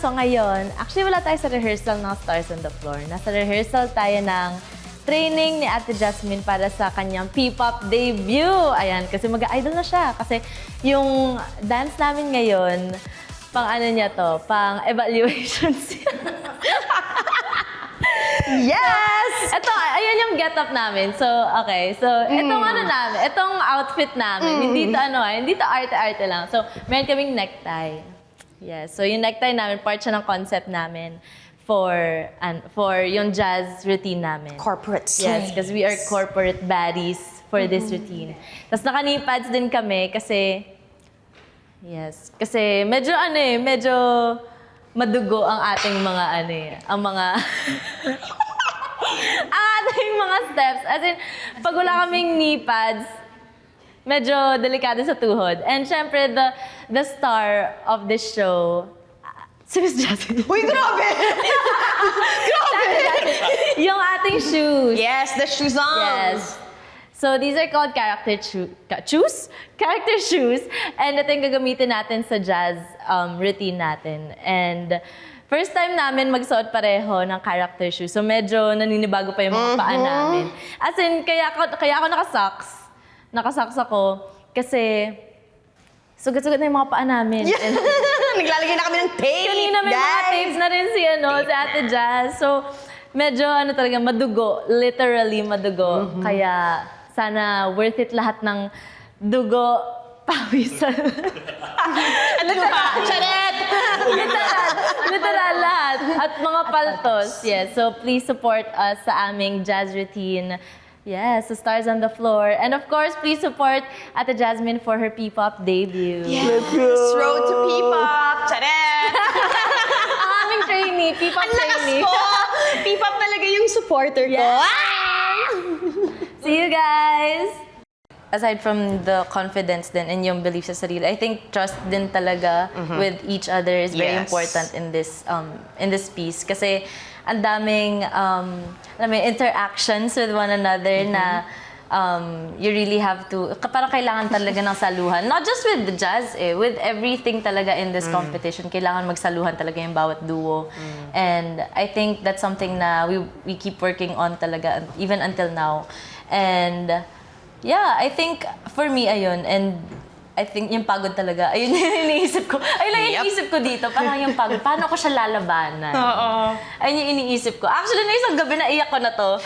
So ngayon, actually wala tayo sa rehearsal ng Stars on the Floor. Nasa rehearsal tayo ng training ni Ate Jasmine para sa kanyang P-pop debut. Ayan, kasi mag-idol na siya. Kasi yung dance namin ngayon, pang ano niya to, pang evaluations. Yes! Ito, ayan yung get-up namin. So, okay. So, itong ano namin, itong outfit namin, hindi to arte-arte lang. So, meron kaming necktie. Yes. So, yung necktie namin, part siya ng concept namin for yung jazz routine namin. Corporate Yes, because we are corporate baddies for this routine. Tapos naka-knee pads din kami kasi, yes, kasi medyo madugo ang ating mga ang mga ang ating mga steps. As in, pag wala kaming knee pads, medyo delikado sa tuhod. And syempre, the star of this show, si Miss Jasmine. Uy, grabe! Grabe! Yung ating shoes. Yes, the shoes on. Yes. So these are called character shoes. Character shoes. And ito yung gagamitin natin sa jazz routine natin. And first time namin magsuot pareho ng character shoes. So medyo naninibago pa yung mga paa namin. As in, kaya ako naka-socks. Naka-socks ako kasi sugat-sugat na yung mga paa namin. Yeah. Naglalagay na kami ng tape, Kanina may mga tapes na rin si Ate Jazz. So, medyo talaga madugo. Literally madugo. Kaya, sana worth it lahat ng dugo, pawis. Ano pa? Charet! Literal lahat. At mga paltos. Yes. So, please support us sa aming jazz routine. Yes, the Stars on the Floor. And of course, please support Ate Jasmine for her P-pop debut. Yes! Road to P-pop! Charet! Ang aming trainee, P-pop Ang lakas trainee. ko! P-pop talaga yung supporter ko. Yes. Ah! See you guys! Aside from the confidence din and yung belief sa sarili, I think trust din talaga with each other is very Yes. important in this piece. Kasi ang daming interactions with one another na you really have to, parang kailangan talaga ng saluhan. Not just with the jazz, with everything talaga in this competition, kailangan magsaluhan talaga yung bawat duo. And I think that's something na we keep working on talaga, even until now. And yeah, I think for me, ayun, and I think yung pagod talaga, ayun yung iniisip ko. Ayun lang yung iniisip ko dito, parang yung pagod. Paano ko siya lalabanan? Oo. Ayun yung iniisip ko. Actually, na isang gabi na iyak ko na to.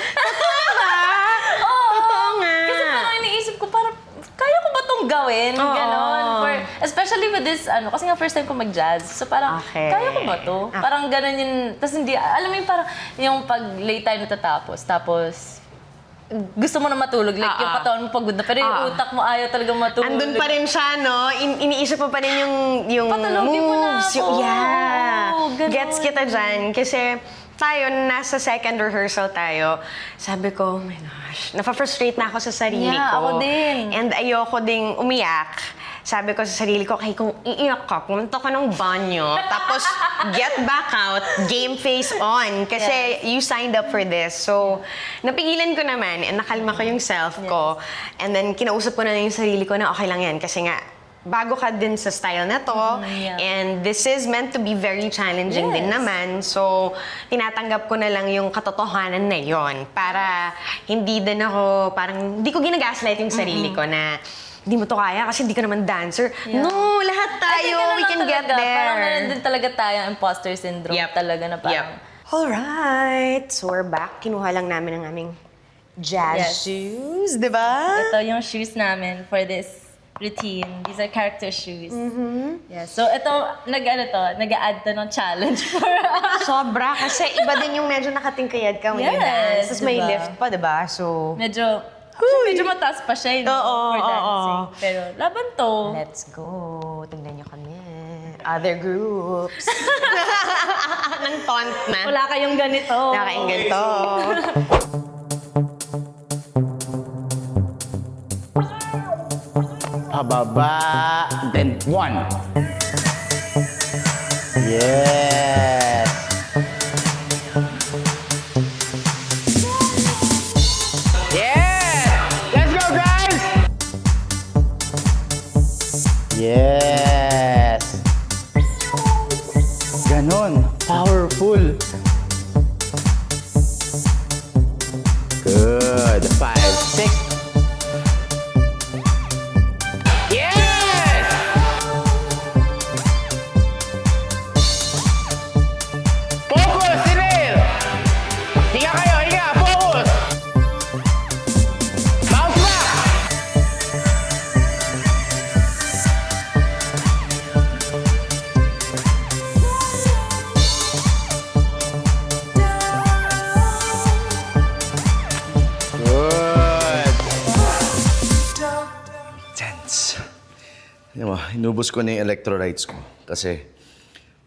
Totoo nga. Kasi parang iniisip ko, parang, kaya ko ba itong gawin? Oo. Ganon. Especially with this, kasi nga first time ko mag-jazz. So parang, Okay. kaya ko ba to? Parang ganon yung, tapos hindi, alam mo yung parang, yung pag late tayo natatapos, tapos, gusto mo na matulog, like yung katawan mo pagod na, pero yung utak mo ayaw talaga matulog. Andun pa rin siya, no? Iniisip mo pa rin yung Patulogin mo na moves. ako. Yeah. Ganun. Gets kita dyan. Kasi tayo, nasa second rehearsal tayo, sabi ko, oh my gosh, nafa-frustrate na ako sa sarili Yeah, ko. ako din. And ayoko ding umiyak. Sabi ko sa sarili ko, kay kung iiyak ka, pumunta ka ng banyo, tapos get back out, game face on. Kasi you signed up for this. So, napigilan ko naman, and nakalma ko yung self ko. And then, kinausap ko na yung sarili ko na okay lang yan. Kasi nga, bago ka din sa style na to, and this is meant to be very challenging din naman. So, tinatanggap ko na lang yung katotohanan na yon para hindi din ako, parang, hindi ko ginagaslight yung sarili ko na, hindi mo to kaya kasi hindi ka naman dancer. Yeah. No, lahat tayo, we can get there. Parang meron din talaga tayong imposter syndrome talaga na parang... Alright, so we're back. Kinuha lang namin ang aming jazz shoes, di ba? Ito yung shoes namin for this routine. These are character shoes. Yeah. So ito, nag-a-add to ng challenge for us. Sobra, kasi iba din yung medyo nakatingkayad ka when you dance. Tapos may diba? lift pa, di ba? So, Medyo mataas pa siya, Oo, for dancing. oo. Pero laban to. let's go. Tingnan niyo kami. Other groups. Nang taunt na. Wala kayong ganito. Nakain ganito. Pababa, then one. Yes. Yeah. Let's go, guys. Yes. Ganon. Higa kayo, higa! Focus! Bounce back! Good! Tense. Alam mo, inubos ko na yung electrolytes ko. Kasi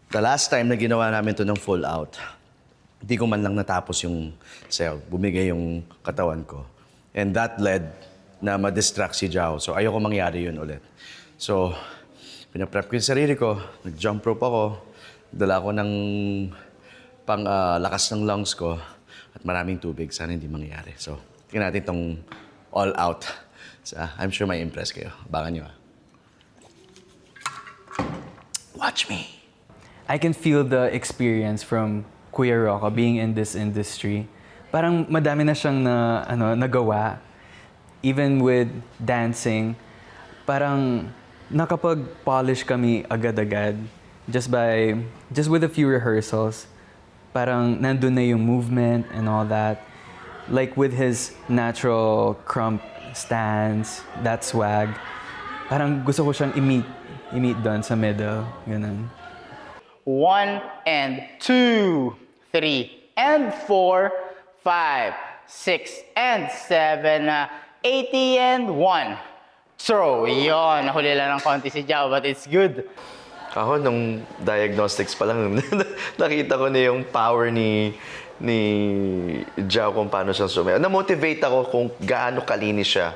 the last time na ginawa namin to ng full out, hindi ko man lang natapos yung cell. Bumigay yung katawan ko. And that led na ma-distract si Jao. So ayoko mangyari yun ulit. So, pinaprep ko yung sarili ko. Nag-jump rope ako. Dala ko ng lakas ng lungs ko. At maraming tubig. Sana hindi mangyari. So, tingnan natin tong all out. So, I'm sure may impress kayo. Abangan nyo ah. Watch me. I can feel the experience from Kuya Rocco being in this industry. Parang madami na siyang nagawa. Even with dancing, parang nakapag-polish kami agad-agad just with a few rehearsals. Parang nandun na yung movement and all that. Like with his natural crump stance, that swag. Parang gusto ko siyang i-meet doon sa middle. Ganun. 1 and 2, 3 and 4, 5, 6 and 7, 80 and 1. Throw. Yon. Nahuli lang ng konti si Jao, but it's good. Ako, nung diagnostics pa lang, nakita ko na yung power ni Jao kung paano siyang sumayaw. Na-motivate ako kung gaano kalinis siya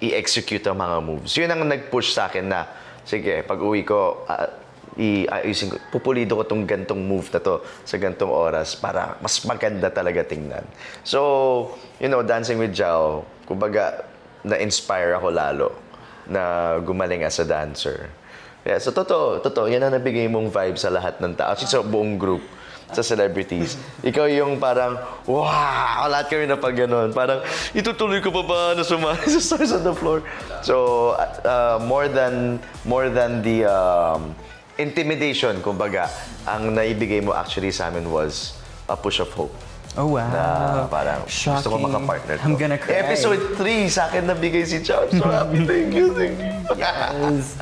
i-execute ang mga moves. Yun ang nag-push sa akin na, sige, pag uwi ko, iayusin ko, pupulido ko tong gantong move na to sa gantong oras para mas maganda talaga tingnan. So, Dancing with Jao, kumbaga, na-inspire ako lalo na gumaling as a dancer. Yeah, so totoo. Yan ang nabigay mong vibe sa lahat ng tao. Actually, sa buong group, sa celebrities. Ikaw yung parang, wow! Lahat kami na pag ganun. Parang, itutuloy ko pa ba na sumali sa Stars on the Floor? So, more than the intimidation, kumbaga, ang naibigay mo actually sa amin was a push of hope. Oh, wow. Na parang gusto ko Shocking. makapartner to. I'm gonna cry. Episode 3, sa akin nabigay si Chow. So happy. Thank you. Yes.